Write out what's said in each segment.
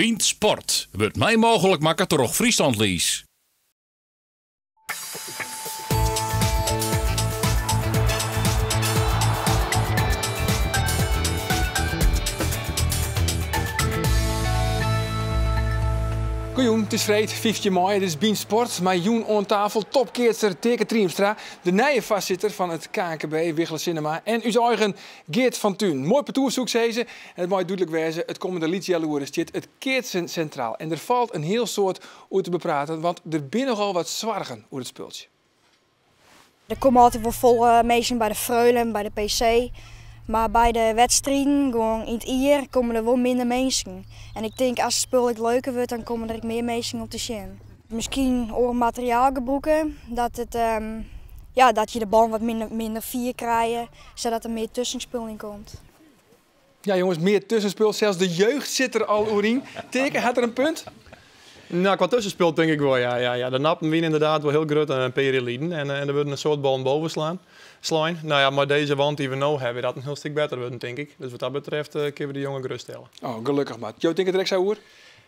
Bient Sport wordt mij mogelijk maken door Friesland Lies. Goejoen, het is vreed, 15 mei, dit is Bient Sport. Met Joen aan tafel, topkeerster Teke Triemstra, de nieuwe voorzitter van het KNKB, Wichelen Cinema, en uw eigen Geert van Thun. Mooi parcours ze. En het moet duidelijk wezen, het komende liedjaloer zit het keertsen centraal. En er valt een heel soort over te bepraten, want er binnen nogal wat zwargen over het spultje. Er komen altijd wel vol mensen bij de Freulen, bij de PC. Maar bij de wedstrijden, gewoon in het IR, komen er wel minder mensen. En ik denk als het spul leuker wordt, dan komen er meer mensen op de zien. Misschien over materiaal gebruiken, dat je de bal wat minder vier krijgt, zodat er meer tussenspul in komt. Ja jongens, meer tussenspul. Zelfs de jeugd zit er al in. Teke, had er een punt? Nou, qua tussenspel denk ik wel, ja. De nappen winnen inderdaad wel heel groot een periode en er wordt een soort bal boven slaan. Nou ja, maar deze wand die we nu hebben, dat een heel stuk beter worden, denk ik. Dus wat dat betreft kunnen we de jongen geruststellen. Oh, gelukkig maar. Jo, denk je direct zo hoor?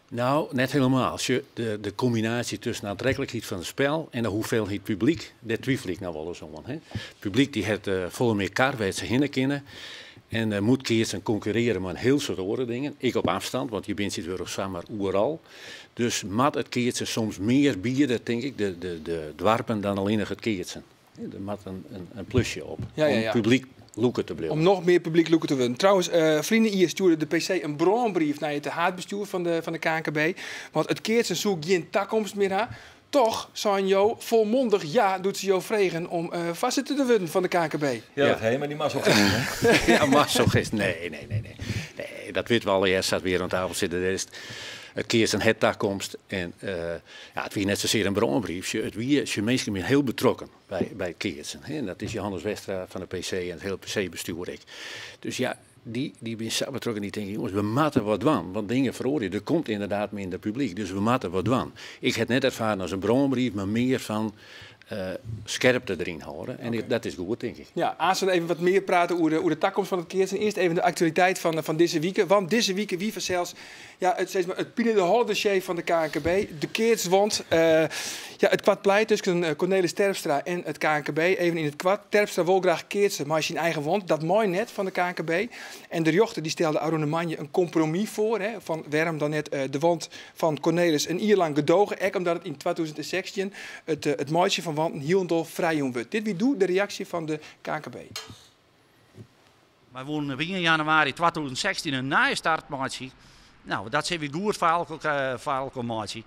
Nou, net helemaal. Als je de combinatie tussen de aantrekkelijkheid van het spel en de hoeveelheid publiek, daar twijfel ik nou wel eens om. Het publiek die het volle meer kar weet ze hinnen kennen. En moet keersen concurreren met een heel soort andere dingen. Ik op afstand, want je bent zit weer samen overal. Dus mat het keertsen soms meer bieden, denk ik, de dwarpen dan alleen nog het keertsen. Er mat een plusje op. Om publiek loeken te blijven. Om nog meer publiek loeken te worden. Trouwens, vrienden hier stuurde de PC een bronbrief naar het haatbestuur van de KNKB. Want het keertsen zoekt geen toekomst meer aan. Toch zijn jou volmondig doet ze jou vregen om voorzitter te worden van de KNKB. Ja, maar die massogist, hè? Ja, massogist. Nee, dat weten we al. Eerst staat weer aan tafel zitten. Het keert een toekomst. En het was net zozeer een bronbrief. Het was mensen meer heel betrokken bij het keertsen. En dat is Johannes Westra van de PC en het hele PC-bestuur. Dus ja, die ben zo betrokken. Die denken, jongens, we moeten wat doen. Want dingen veroordelen. Er komt inderdaad minder publiek. Dus we moeten wat doen. Ik heb net ervaren als een bronbrief, maar meer van scherpte erin houden. En dat is goed, denk ik. Ja, als we even wat meer praten over de toekomst van het keertsen. Eerst even de actualiteit van deze week. Want deze week wie zelfs het Pine de Holle dossier van de KNKB. De keertswand. Het kwad pleit tussen Cornelis Terpstra en het KNKB. Even in het kwad. Terpstra wil graag keertsen, maar zijn eigen wand. Dat mooi net van de KNKB. En de jochter die stelde Arone Manje een compromis voor. Van waarom dan net de wand van Cornelis een jaar lang gedogen. Ook omdat het in 2016 het mooitje van wand heel vrij wordt. Dit wie doet de reactie van de KNKB. Wij wonen begin januari 2016 een nieuwe startmaatje. Nou, dat is weer goed voor elke maatje.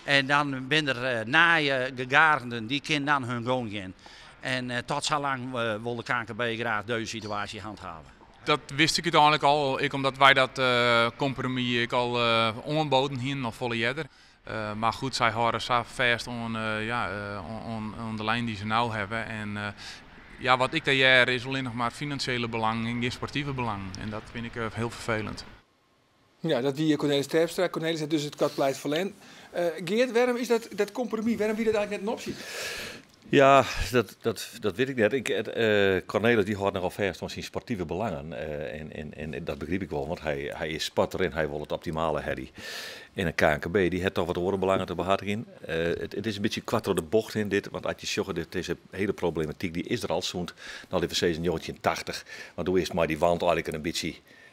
En dan ben er naaie gegaarden die kunnen dan hun gang gaan. En tot zo lang wil de KNKB graag deze situatie handhaven. Dat wist ik uiteindelijk al, omdat wij dat compromis al onboden hier nog volle jaren. Maar goed, zij houden zo vast aan de lijn die ze nu hebben. En wat ik daar jaar is alleen nog maar financiële belang en geen sportieve belang. En dat vind ik heel vervelend. Ja, dat wie Cornelis Terpstra. Cornelis heeft dus het katpleit verlend. Geert, waarom is dat compromis? Waarom wie dat eigenlijk net een optie? Ja, dat weet ik net. Cornelis die houdt nogal vast van zijn sportieve belangen. En dat begrijp ik wel, want hij is sporter en hij wil het optimale hebben. En een KNKB die heeft toch wat orenbelangen te behartigen. Het is een beetje kwart door de bocht in dit, want als je zegt, deze hele problematiek die is er al zoend. Nou, dit was een jongetje in 80, want toen is maar die wand eigenlijk een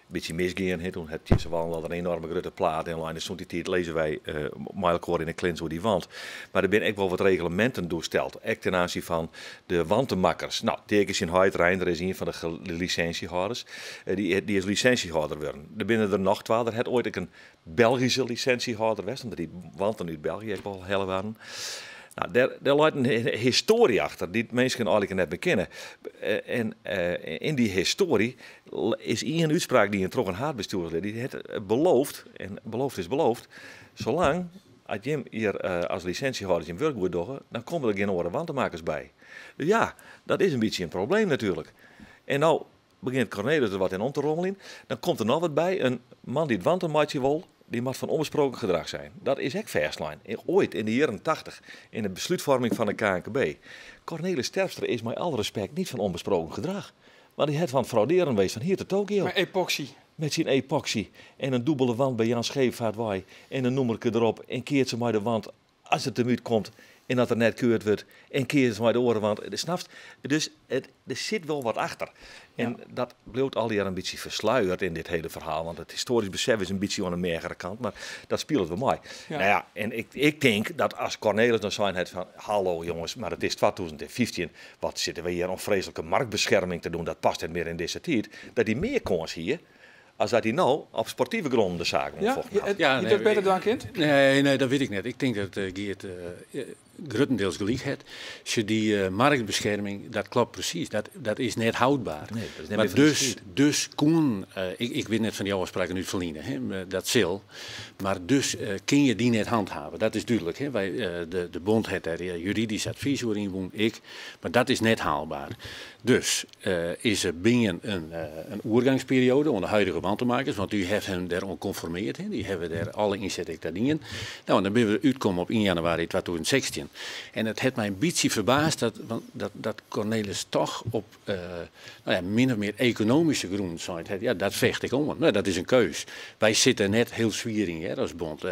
beetje misgaan. Toen heb je ze wel een enorme grote plaat en in de tijd lezen wij in een klins door die wand. Maar er zijn ook wel wat reglementen doorgesteld. Ook ten aanzien van de wandemakkers. Nou, Tekens in Heidrein, er is een van de licentiehouders. Die is licentiehouder geworden. Er binnen er nog 12. Er had ooit een Belgische licentiehouder geweest, omdat die wanden uit België ook wel heel waren. Nou, daar ligt een historie achter die mensen eigenlijk net bekennen. En in die historie is één uitspraak die een trok een haatbestuurder die het beloofd, en beloofd is beloofd, zolang als je hier als licentiehouder in werk moet doen, dan komen er geen andere wandenmakers bij. Dus ja, dat is een beetje een probleem natuurlijk. En nou begint Cornelis er wat in om te rommelen, dan komt er nog wat bij, een man die het wandenmaatje wil. Die moet van onbesproken gedrag zijn. Dat is ook fastlijn. Ooit in de jaren 80 in de besluitvorming van de KNKB. Cornelis Terpstra is met alle respect niet van onbesproken gedrag. Maar die heeft van frauderen geweest van hier tot Tokio. Maar epoxy. met zijn epoxy en een dubbele wand bij Jan Scheepvaart waai en een noemerke erop en keert ze maar de wand als het eruit komt en dat er net keurd wordt en keert ze maar de orenwand. Snapt? Dus er zit wel wat achter. En dat bleef al jaar een beetje versluierd in dit hele verhaal, want het historisch besef is een beetje aan de mergere kant, maar dat speelt wel mooi. Ja. Nou ja, en ik denk dat als Cornelis dan zijn het van, hallo jongens, maar het is 2015, wat zitten we hier om vreselijke marktbescherming te doen, dat past niet meer in deze tijd, dat hij meer kans hier, als dat hij nou op sportieve gronden de zaak moet volgen. Je doet beter dan kind? Nee, dat weet ik niet. Ik denk dat Geert grotendeels gelijk heeft. Als je die marktbescherming, dat klopt precies. Dat is net houdbaar. Nee, dat is net maar dus kon, ik weet net van die afspraken nu verliezen, dat zal. Maar dus kun je die net handhaven. Dat is duidelijk. Hè? Wij, de bond heeft daar juridisch advies voor in, maar dat is net haalbaar. Dus is er binnen een oergangsperiode onder de huidige wantenmakers, want u heeft hem daarom conformeerd, hè? Die hebben daar alle inzetten dat dingen. Nou, en dan ben we uitkomen op 1 januari 2016. En het heeft mij een beetje verbaasd dat Cornelis toch op min of meer economische gronden zei. Ja, dat vecht ik om. Nou, dat is een keus. Wij zitten net heel zwierig als bond.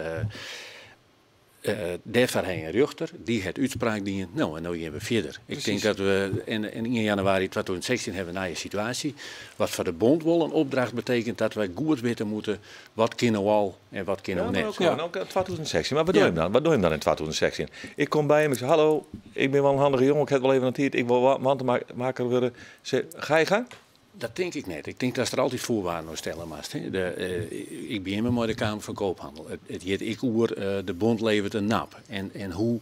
Daarvoor heen een rechter, die het uitspraak dienen. Nou, en nu gaan we verder. Precies. Ik denk dat we in 1 januari 2016 hebben we een situatie. Wat voor de bond wel een opdracht betekent dat wij goed weten moeten wat kunnen we al en wat kunnen we net. Ook 2016. Maar wat doe je dan? Wat doe je dan in 2016? Ik kom bij hem, ik zeg, hallo, ik ben wel een handige jongen, ik heb wel even een tijd, ik wil wantenmaker worden. Ga je gang? Dat denk ik niet. Ik denk dat er altijd voorwaarden stellen moest. Ik ben immer met de Kamer van Koophandel. De bond levert een nap. En hoe,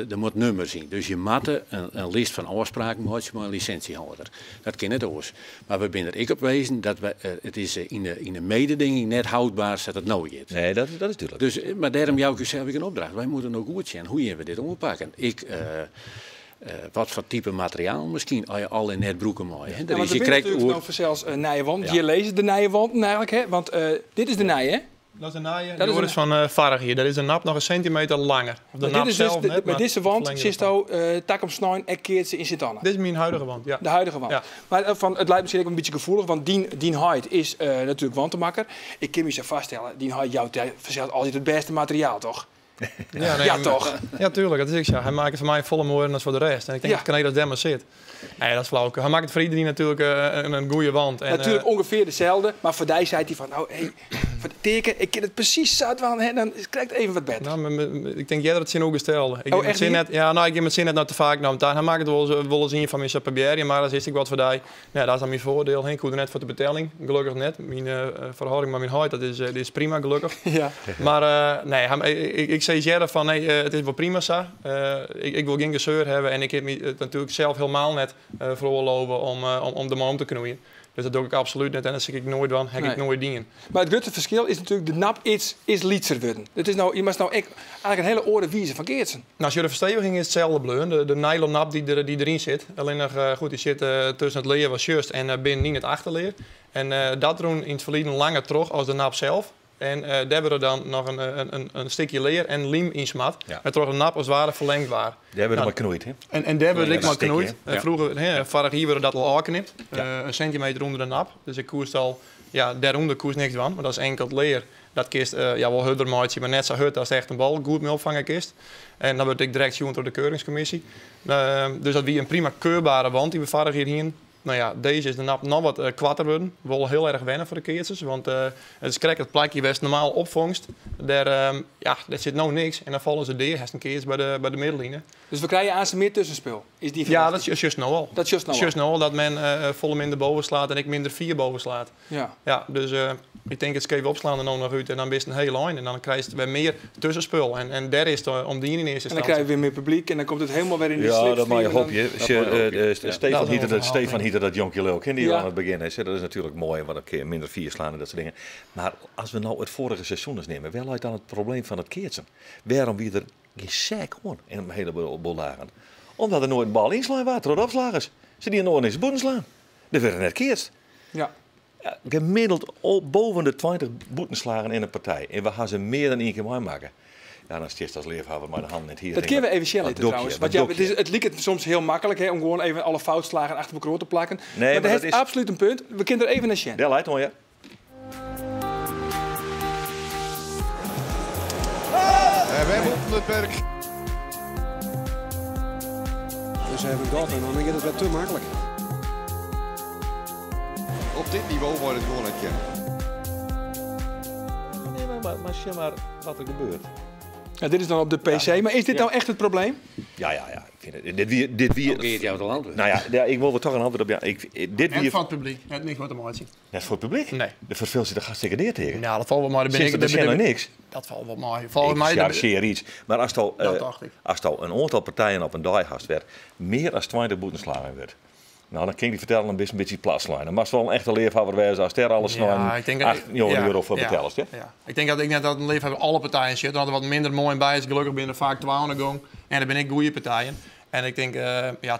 er moet nummer zien. Dus je moet een lijst van afspraken maken met een licentiehouder. Dat kan het ook. Maar we zijn er op wezen dat het is in de mededinging net houdbaar dat het nooit is. Nee, dat is natuurlijk. Dus, maar daarom jou heb ik een opdracht. Wij moeten ook goed zijn. Hoe gaan we dit oppakken? Wat voor type materiaal misschien als je al in net broeken mooi. Ja, dus je krijgt natuurlijk zelfs Nijewand. Hier lezen de Nijewand eigenlijk, hè? Want dit is de Nij, hè? Dat is de naaien. Dat is van Varg hier. Dat is een nap nog een centimeter langer. De nap dit is zelf dus net, met deze wand zit tak om snijn en keert ze in Sint-Anna. Dit is mijn huidige wand, ja. De huidige wand. Ja. Maar het lijkt misschien ook een beetje gevoelig, want die height is natuurlijk wantenmakker. Ik kan me zo vaststellen, die height jou verzelt altijd het beste materiaal, toch? Ja, nee, toch? Ja, tuurlijk. Dat is ik zo. Hij maakt het voor mij volle mooier dan voor de rest. En ik denk dat Cornelis daar maar zit. Nee, dat is flauw. Hij maakt het voor iedereen natuurlijk een goede wand. En, natuurlijk ongeveer dezelfde, maar voor die zei hij van, nou, hey, voor de teken, ik kan het precies zout van, dan krijgt het even wat beter. Nou, ik denk jij dat het zin ook gesteld. Ik echt net, ja, ik heb het zin net nou te vaak nou. Hij maakt het wel zien van mijn papier, maar dat is ik wat voor die. Ja, dat is dan mijn voordeel. Ik hoef net voor de betaling, gelukkig net. Mijn verhouding met mijn huid, dat is prima, gelukkig. Ja. Maar nee, ik zei jij van, nee, het is wel prima zo. Ik wil geen gezeur hebben en ik heb me natuurlijk zelf helemaal net veroorloven om de man te knoeien. Dus dat doe ik absoluut niet en dat zeg ik nooit van, heb ik nooit dingen. Maar het grote verschil is natuurlijk, de nap is lietser worden. Het is nou, je moet nou eigenlijk een hele oren wiezen van Geertsen. Nou, als je de versteviging is hetzelfde bleun. De nylon nap die erin zit. Alleen nog goed, die zit tussen het leer was juist en binnen niet het achterleer. En dat doen in het verleden langer terug als de nap zelf. En daar hebben we dan nog een stukje leer en lim in smat. Ja. Met toch een nap als het ware verlengd waar. Daar hebben we maar knoeid, hè? En daar hebben we maar knoeid. Vroeger, vorig jaar werden dat al aangeknipt. Een centimeter onder de nap. Dus ik koers al, daaronder koers niks van. Maar dat is enkel het leer. Dat kist wel hudder maatje, maar net zo hut als echt een bal goed mee opvangen kist. En dan word ik direct zien door de keuringscommissie. Dus dat wie een prima keurbare wand die we vorig jaar hien. Nou ja, deze is de nap nog wat kwatter worden. Wel heel erg wennen voor de keertjes. Want het is correct het plekje waar ze normaal opvangst. Daar zit nou niks. En dan vallen ze deer, een keer bij de middellijnen. Dus we krijgen aan ze meer tussenspel? Is die ja, dat is juist nou al. Dat is juist nou al. Dat men volle minder boven slaat en ik minder 4 boven slaat. Ja, dus ik denk het scheef opslaan er nou nog uit. En dan is het een hele lijn. En dan krijg je weer meer tussenspel. En daar is het om die in eerste instantie. En dan krijg je weer meer publiek. En dan komt het helemaal weer in de slipstream. Ja, dat mag je hoopje. Stefan Hieter dat jonkje leuk. En die aan het begin is. Dat is natuurlijk mooi. Want een keer minder 4 slaan en dat soort dingen. Maar als we nou het vorige seizoen eens nemen. Wel uit dan het probleem van het keertsen. Waarom wie er geen sec gewoon in een heleboel dagen. Omdat er nooit een bal inslaan was. Door opslagers. Ze die nooit eens boeten slaan. Dat werd net keerst. Ja. Gemiddeld boven de 20 boetenslagen in een partij. En we gaan ze meer dan 1 keer mooi maken. Ja, dan sticht als leerhaver maar de hand net hier. Dat kunnen we even chillen trouwens. Want het lijkt soms heel makkelijk hè, om gewoon even alle foutslagen achter elkaar te plakken. Nee, maar dat is absoluut een punt. We kunnen er even naar zien. Ja, leidt hoor, ja. Vondelberg. Dus ze hebben dat en dan is het wel te makkelijk. Op dit niveau wordt het gewoon herkennen. Nee, maar zie maar wat er gebeurt. Ja, dit is dan op de PC, maar is dit nou echt het probleem? Ja. Ik vind het. Dit wie. Geert jou te land. Nou ja, ik wil er toch een antwoord op. Ja, dit Net wie. van het publiek, net niks wat de maatje. Net voor het publiek? Nee. De verveelt zich de gasten neer tegen. Ja, dat valt wel maar. Er is nog niks. Dat valt wel maar. Volgens mij. Ja, zeer iets. Maar als dacht ik. een aantal partijen op een dag werd, meer dan 20 boeten slagen werd. Nou, dan kan die vertellen een beetje plaatslijn. Dan mag wel een echte leefhebber wezen als er alles nog €8 miljoen voor betalen. Ja. Ik denk dat een leefhebber alle partijen zit. Dan hadden wat minder mooi bij is. Gelukkig binnen vaak 12 gang. En dan ben ik goede partijen. En ik denk,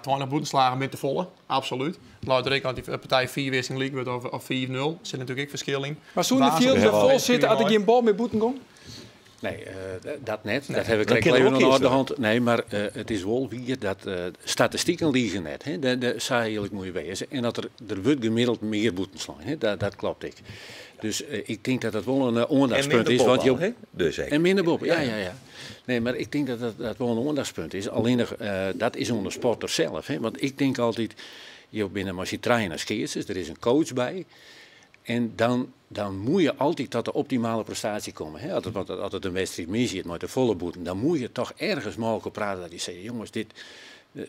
20 boetenslagen met te volle. Absoluut. Laat ik aan die partij 4 wisseling league wordt of 4-0. Er zit natuurlijk ook verschil in. Maar zo'n field er vol zitten als ik geen bal met boeten kom? Nee, dat net. Nee. Dat heb ik gelijk nog aan de hand. Nee, maar het is wel weer dat statistieken liegen net. Hè. Dat zou eigenlijk moet wezen. En dat er wordt gemiddeld meer boeten slaan. Dat klopt ik. Dus ik denk dat dat wel een aandachtspunt is. Want en minder bob, ja. Nee, maar ik denk dat wel een aandachtspunt is. Alleen dat is onder sporter zelf. Hè. Want ik denk altijd, je binnen als je trainers keert, er is een coach bij. En dan moet je altijd tot de optimale prestatie komen. Hè? Als het een wedstrijd misziet met de volle boeten, dan moet je toch ergens mogelijk praten dat je zegt, jongens, dit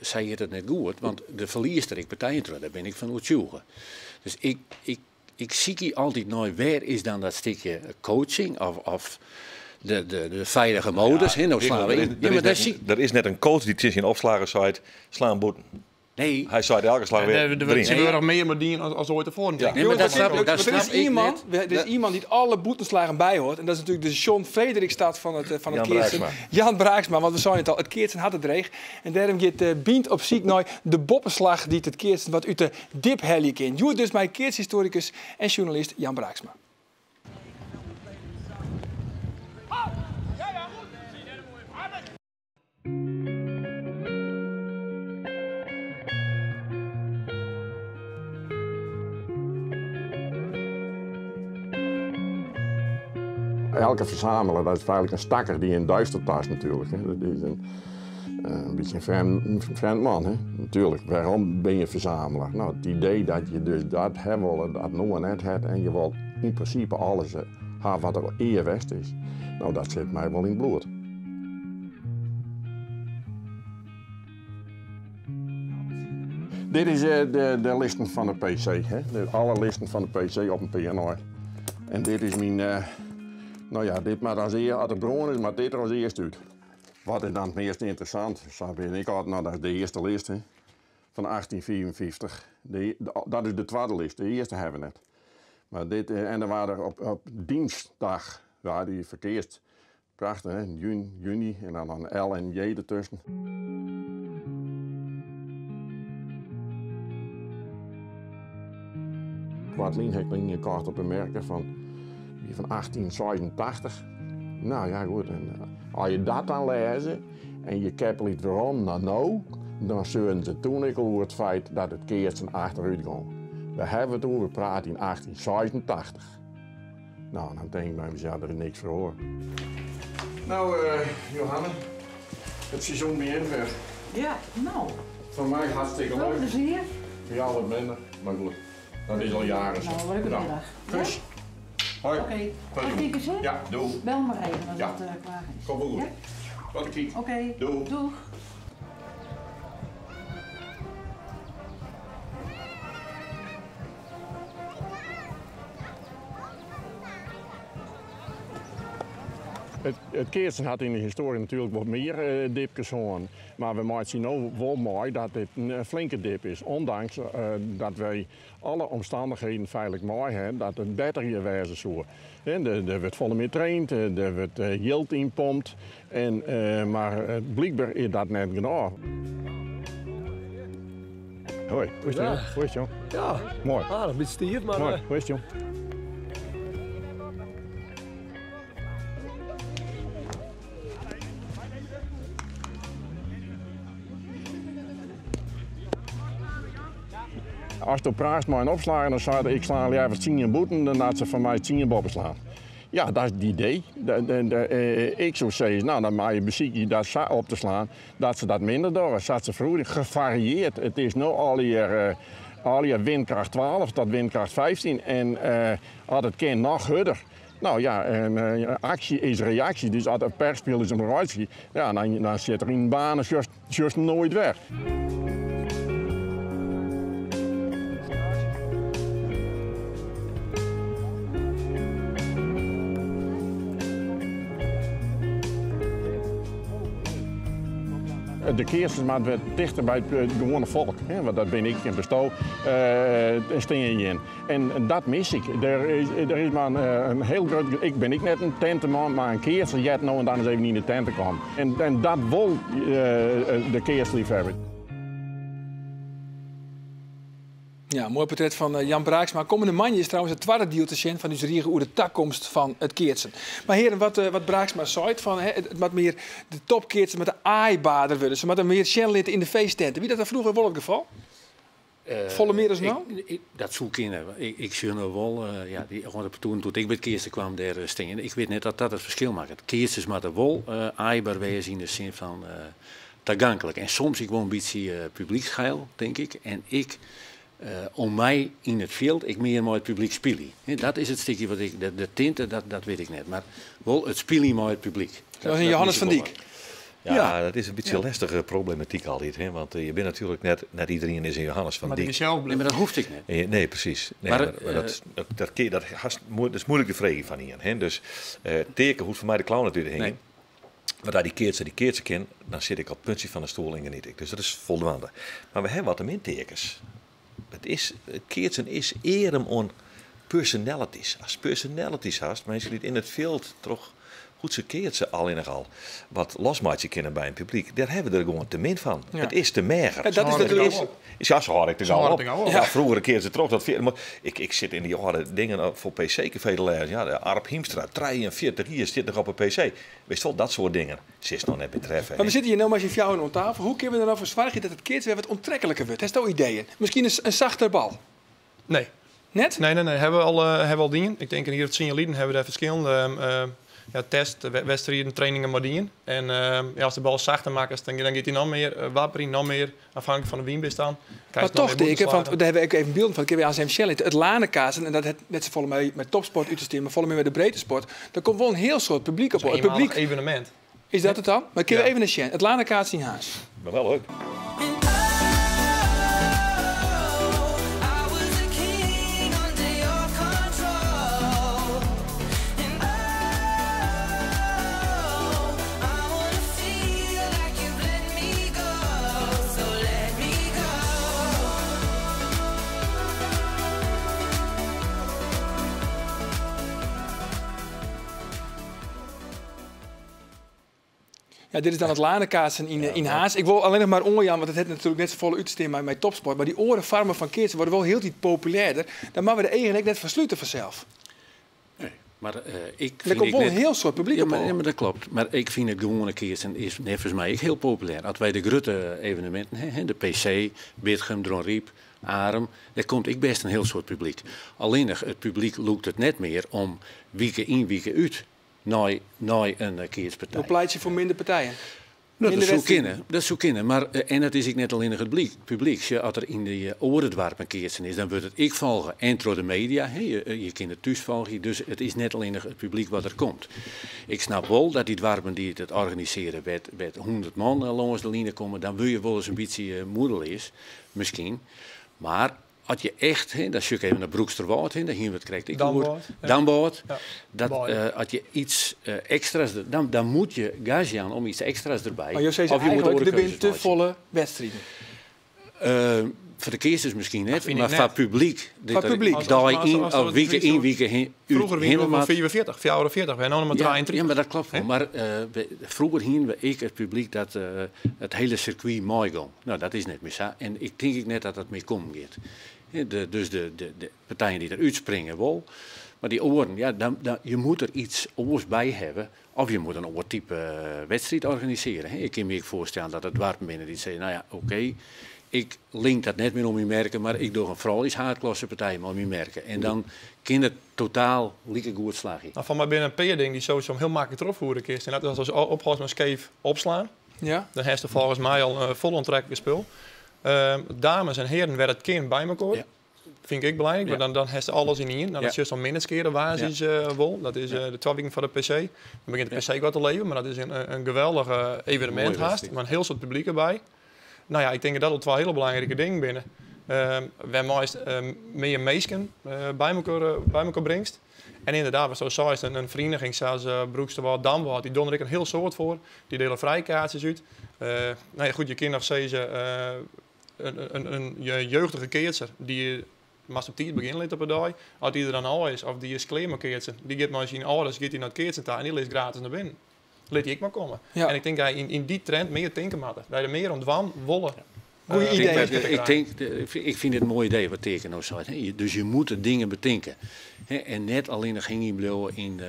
zei je het net goed, want de verliezer ik partijen terug, daar ben ik van overtuigd. Dus ik zie hier altijd nooit, waar is dan dat stukje coaching of de veilige modus? Ja, nou slaan we in. Er is net een coach die tussen in opslagen zei, slaan boeten. Nee. Hij zei elke slag weer erin. Ze willen nog meer met die als ooit tevoren. Ja. Nee, maar dat snap ik. Er is iemand die alle boetenslagen bijhoort. En dat is natuurlijk de John Frederikstad van het Keertsen. Jan Braaksma, want we zeiden het al, het Keertsen had het reeg. En daarom gaat Bient op ziek naar de boppenslag die het Keertsen wat uit de dip helje kent. Joe dus mijn Keertshistoricus en journalist Jan Braaksma. Elke verzamelaar, dat is feitelijk een stakker die in duistertas natuurlijk. Hè. Dat is een beetje een vreemd man. Hè. Natuurlijk, waarom ben je verzamelaar? Nou, het idee dat je dus dat hebt, dat nog net hebt en je wilt in principe alles hebben wat er eerwest is. Nou, dat zit mij wel in het bloed. Dit is de listen van de PC. Hè. Alle listen van de PC op een PNR. En dit is mijn... Nou ja, dit maar als het bron is, maar dit er als eerst uit. Wat is dan het meest interessant? Zo ben ik altijd, nou dat is de eerste list hè, van 1854. Dat is de tweede list, de eerste hebben we net. Maar dit, en dan waren er op dinsdag, ja, die verkeerd. Prachtig hè, juni en dan een L en J ertussen. Kwartlien heb ik een kaart op merken van 1886. Nou ja, goed. En, als je dat dan lezen en je kijkt niet waarom naar nou, dan zullen ze toen ook over het feit dat het Keertsen achteruit ging. We hebben het over praten in 1886. Nou, dan denk ik bij mezelf, er is niks voor hoor. Nou, Johanne, het seizoen begint weer. Ja, nou. Voor mij hartstikke leuk. Plezier. Voor jou wat minder, maar goed. Dat is al jaren zo. Nou, leuke middag. Kus. Hoi. Oké. Mag ik eens, hè? Ja, doe. Bel maar even als het klaar is. Kom goed. Ja? Wat ik. Oké. Doeg. Doeg. Het Keertsen had in de historie natuurlijk wat meer dipjes gehad. Maar we moeten zien nou wel mooi dat dit een flinke dip is. Ondanks dat wij alle omstandigheden veilig mooi hebben, dat het beter hier wezen zou. Er wordt volle meer traind, er wordt yield inpompt. Maar blijkbaar is dat net genoeg. Hoi, hoe is het? Hoe is het, Ja. Mooi. Ah, een beetje stief, maar... Mooi, hoe is het, Als je praat met een opslager, dan zei ik sla liever 10 boeten dan dat ze van mij 10 boppen slaan. Ja, dat is het idee. Ik zou zeggen, nou, dan maak je muziek dat op te slaan, dat ze dat minder doen. Dat ze vroeger gevarieerd. Het is nu al je windkracht 12 tot windkracht 15 en had het kind nog harder. Nou ja, actie is reactie. Dus als een perspeel is een reactie, ja, dan zit er in banen juist nooit weg. De keersers maar wat dichter bij het gewone volk. Hè? Want dat ben ik in Besto, steen je in. En dat mis ik. Er is maar een heel groot... Ik ben net een tentenman, maar een keerser jet nou en dan is even in de tent te komen. En dat wil de keersliefhebber. Ja, mooi portret van Jan Braaksma. Komende manje is trouwens het tweede deel te zien van deze riegen over de takkomst van het keertsen. Maar heren, wat Braaksma zei, van het wat meer de topkeertsen met de aaibader willen. Ze moeten meer channelitten in de feesttenten. Wie dat vroeger wel het geval? Volle meer als nou? Dat zoek in. Ik zie nou wel, toen ik bij het keertsen kwam, daar stingen. Ik weet net dat dat het verschil maakt. Het keertsen maar de wol aaibaar wezen in de zin van toegankelijk. En soms ik wel een beetje publieksgeil, denk ik. En ik... om mij in het veld, ik meer met het publiek spelen. Dat is het stukje wat ik, de tinten, dat weet ik net. Maar wel het spelen met het publiek. Dat was in Johannes van Dijk. Ja, dat is een beetje een lastige problematiek altijd. Hè? Want je bent natuurlijk net iedereen is in Johannes van Dijk. Nee, maar dat hoeft ik niet. Nee, precies. Nee, maar dat is moeilijk te vragen van hier. Hè? Dus teken hoeft voor mij de clown natuurlijk heen. Nee. Maar daar die keertse ken, dan zit ik op het puntje van de stoel en geniet ik. Dus dat is voldoende. Maar we hebben wat er min tekens. Het keertsen is eerder om personalities. Als personalities haast, mensen die in het veld toch goed ze keertsen al in al wat losmaatje kennen bij een publiek. Daar hebben we er gewoon te min van. Ja. Het is te mager. Ja, dat is natuurlijk. Ja, zo had ik er al op. Ja, vroeger keer ze toch dat. Maar ik zit in die jaren dingen voor PC-café te lezen. Ja, de Arp Hiemstra, 43 jaar zit nog op een PC. Wist wel dat soort dingen. Ze is nog net betreffen. Maar we zitten hier nou maar eens in jou aan tafel. Hoe kunnen we er nou voor zorgen dat het keertje weer wat onttrekkelijker wordt? Heeft u ideeën? Misschien een zachter bal? Nee. Net? Nee. Hebben we al dingen. Ik denk hier op Signaliden hebben we daar verschillende test, wedstrijden, trainingen maar dingen. En als de bal zachter maakt, dan gaat hij nog meer wappering, nog meer afhankelijk van de wienbest aan. Maar toch, Dick, want daar hebben we ook even beelden van. Ik heb weer aan zijn Shell het Lanekazen en dat het net zo volle mee met topsport uit te sturen, maar volle mee met de breedte sport. Daar komt wel een heel soort publiek op. Het publiek evenement. Is dat het dan? Maar ik even een Shell. Het Lanekazen in Haas. Maar wel leuk. Ja, dit is dan het Lanekazen in Haas. Ik wil alleen nog maar onjan, want het heeft natuurlijk net zo volle uitsteen met topsport. Maar die orenfarmen van keertsen worden wel heel iets populairder. Dan maken we de eigenlijk net versluiten vanzelf. Nee, maar ik vind... Er komt wel een heel soort publiek op. Ja, maar dat klopt. Maar ik vind het gewone keertsen is net volgens mij heel populair. Als wij de grote evenementen, de PC, Bitgem, Dronriep, Arem, daar komt ik best een heel soort publiek. Alleen het publiek loekt het net meer om weken in, weken uit. Naar een keerspartij. Hoe pleit je voor minder partijen? Nou, dat zou kunnen. Maar, en dat is ik net alleen het publiek. Als er in de oorendwarp een keertsen is, dan wordt het ik volgen. En door de media, je kunt het thuis volgen. Dus het is net alleen het publiek wat er komt. Ik snap wel dat die dwarpen die het organiseren met 100 man langs de lijnen komen, dan wil je wel eens een beetje moedel is. Misschien. Maar... Als je echt, dat is ook even naar Broeksterwoud, daar hier wat krijgt ik Damboord. Als je iets extra's, dan moet je gage aan om iets extra's erbij. Maar je zei eigenlijk, er zijn te volle wedstrijden. Voor de keuzes misschien net, maar voor publiek. Weken in, weken heen. Vroeger waren we 44, 44. We hebben nog maar 23. Ja, maar dat klopt wel. Maar vroeger hingen we het publiek dat het hele circuit mooi ging. Nou, dat is net meer zo. En ik denk net dat dat mee komen gaat. Dus de partijen die eruit springen wel. Maar die oren, je moet er iets oors bij hebben. Of je moet een oor type wedstrijd organiseren. Ik kan me voorstellen dat het dwarpen binnen die zeggen, nou ja, oké. ik link dat net meer om je merken, maar ik doe een vooral iets hardklasse partij om je merken. En dan kan het totaal lieke goed slagen. Nou, van mij binnen een peer ding die sowieso heel makkelijk terugvoeren kist. En dat is als ophouden met scheef opslaan. Ja. Dan heeft er volgens mij al een vol onttrekkelijke spul. Dames en heren werden het kind bij elkaar. Ja. Vind ik belangrijk, maar dan heeft alles in één. Dan is juist al minderskeren waar is wol. Dat is de 2 weken van de PC. Dan begint de PC wat te leven, maar dat is een geweldig evenement haast. Maar een heel soort publiek erbij. Nou ja, ik denk dat dat wel hele belangrijke dingen binnen. Waar meest meer meesken bij elkaar brengt. En inderdaad, wat zo is een vereniging zoals Broeksterwaard, Damwaard, die doen er een heel soort voor. Die delen vrijkaartjes uit. Nou ja, goed, je kunt nog steeds een jeugdige keertser die maar op tijd beginnen op een dag. Als die er dan al is, of die is kleermarkeertser, die gaat maar zien ouders, gaat hij naar het keertsen en die leest gratis naar binnen. Laat ik maar komen. Ja. En ik denk dat je in die trend meer denken moet. Dat je er meer ontwan wollen. Goeie idee. Ik vind het een mooi idee wat Teken nou zei. Dus je moet de dingen bedenken. En net alleen nog ging je in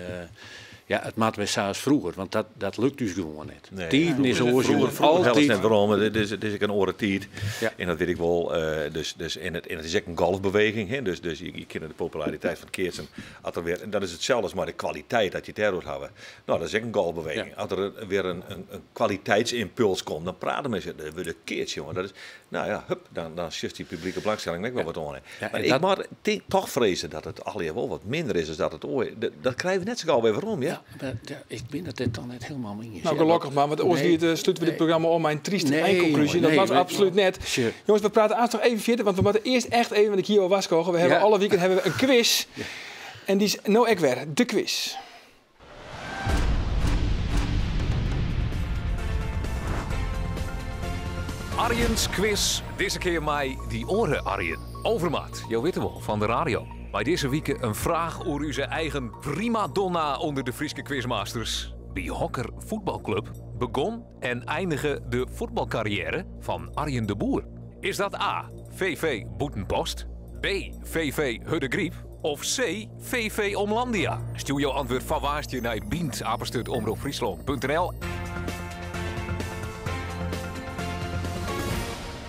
het maat bij Saas vroeger, want dat lukt dus gewoon net. Nee, Tien is vroeger altijd net waarom. Dit is ik een oren tijd. Ja. En dat weet ik wel. En het is ook een golfbeweging. Hè? Dus je kent de populariteit van keertsen. En dat is hetzelfde als maar de kwaliteit dat je het daardoor hebben. Nou, dat is ook een golfbeweging. Ja. Als er weer een kwaliteitsimpuls komt, dan praten mensen. Dat wil een keertje, jongen. Dat is, nou ja, hup, dan shift die publieke belangstelling wel wat aan. Ja, maar ik toch vrezen dat het alweer wel wat minder is dan dat het ooit. Dat krijgen we net zo gauw weer waarom, ja? Ik ben het dan net helemaal mee eens. Nou, gelukkig maar, want anders sluiten we dit programma om mijn trieste eindconclusie. Dat was absoluut net. Sure. Jongens, we praten aanstaan nog even verder, want we moeten eerst echt even, want ik hier al was kogen. We hebben alle weekend hebben we een quiz. Ja. En die is nou echt weer, de quiz. Arjen's quiz, deze keer mij die oren Arjen. Overmaat, jou weet wel, van de radio. Bij deze week een vraag over uw eigen prima donna onder de Frieske quizmasters. Bij Hokker Voetbalclub begon en eindigde de voetbalcarrière van Arjen de Boer. Is dat A, VV Boetenpost, B, VV Huddegriep of C, VV Omlandia? Stuur jouw antwoord van waarstje naar bient@omroepfriesland.nl.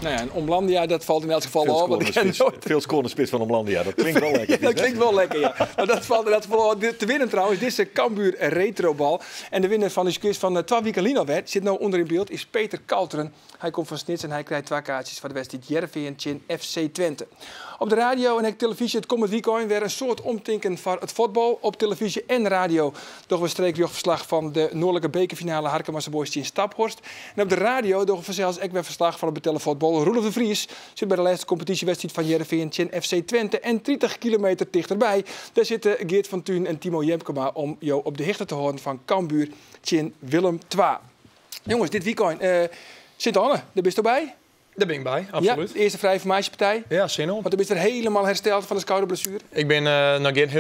Nou ja, en Omlandia, dat valt in elk geval al. Veel scorende spits van Omlandia, dat klinkt wel lekker. Dat klinkt wel lekker, ja. Maar dat valt te winnen trouwens. Dit is de Cambuur Retrobal. En de winnaar van de quiz van 12 weken Lino-wet zit nou onder in beeld, is Peter Kalteren. Hij komt van Snits en hij krijgt 2 kaartjes voor de wedstrijd Jereveen FC Twente. Op de radio en televisie het komend weekend weer een soort omtinken van het voetbal. Op televisie en radio doen we streekjochtverslag van de Noordelijke bekerfinale Harkemasse Boys in Staphorst. En op de radio doen we vanzelfs ook weer verslag van het betellen voetbal. Roelof de Vries zit bij de laatste competitiewedstrijd van Jereveen FC Twente. En 30 kilometer dichterbij, daar zitten Geert van Thun en Timo Jemkema om jou op de hichte te horen van Cambuur Willem II. Jongens, dit weekend Sint-Anne, daar bist je erbij? Daar ben ik bij, absoluut. Ja, de eerste vrije formatiepartij. Ja, zin om. Want dan ben je er helemaal hersteld van de schouderblessure. Ik ben nog geen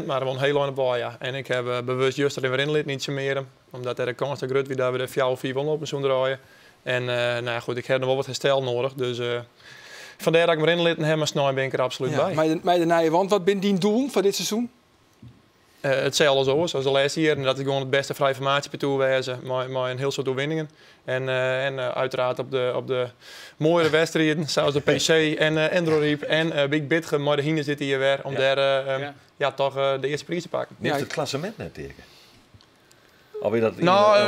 100%, maar gewoon heel lang op bal, ja. En ik heb bewust juist erin weer inlid, niet zo meer. Omdat er de kans te groot was dat we de 4 of 5 op een zo'n draaien. En nou ja, goed, ik heb nog wel wat herstel nodig. Dus vandaar dat ik me erin lid en heb, maar snel ben ik er absoluut bij. Maar de naaie wand, wat ben die doel van dit seizoen? Hetzelfde zoals de laatste jaar. En dat ik gewoon het beste vrije formatiepartij wezen. Maar een heel soort overwinningen. En uiteraard op de mooie wedstrijden. Zoals de PC en Endroriep en Big Bitge. Maar de Hine zit hier weer. Om daar toch de eerste prijs te pakken. Neemt het klassement net tegen? Alweer dat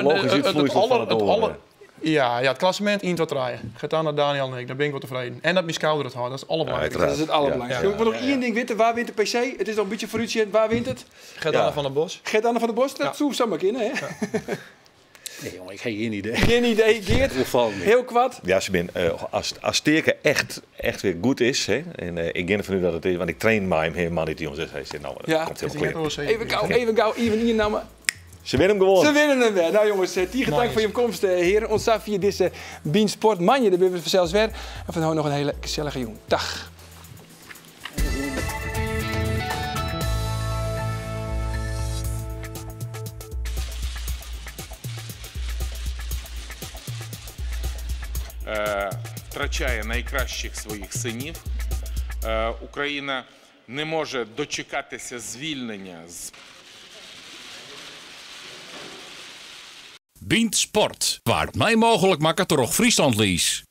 logisch uitvloeisel van het oren. Ja, het klassement 1 tot 3. Gaat aan naar Daniel en ik, daar ben ik wel tevreden. En dat mijn schouder het houdt, dat is het allerbelangrijkste. Dat is het allerbelangrijkste. Ik wil nog één ding weten, waar wint de PC? Het is nog een beetje voor u, waar wint het? Gert-Anne van der Bos. Gert-Anne van der Bos, dat zou zomaar kunnen, hè? Ja. Nee jongen, ik heb geen idee. Geen idee, Geert? Heel kwad. Ja, als Teken echt weer goed is, hè, en ik denk van u dat het is, want ik train mij helemaal niet, jongens. Dus hij zegt, nou, dat komt helemaal clear. Even gauw, even hier namen. Ze winnen hem gewoon. Ze winnen hem weer. Nou jongens, tiege dank voor je komst, heren. Ons zag via deze Bean Sport Manje, daar ben we vanzelfs weer. En van nog een hele gezellige jongen. Dag. Втрачає найкращих своїх синів. Україна не може дочекатися звільнення з Bient Sport, waar het mij mogelijk maakt door Friesland lies.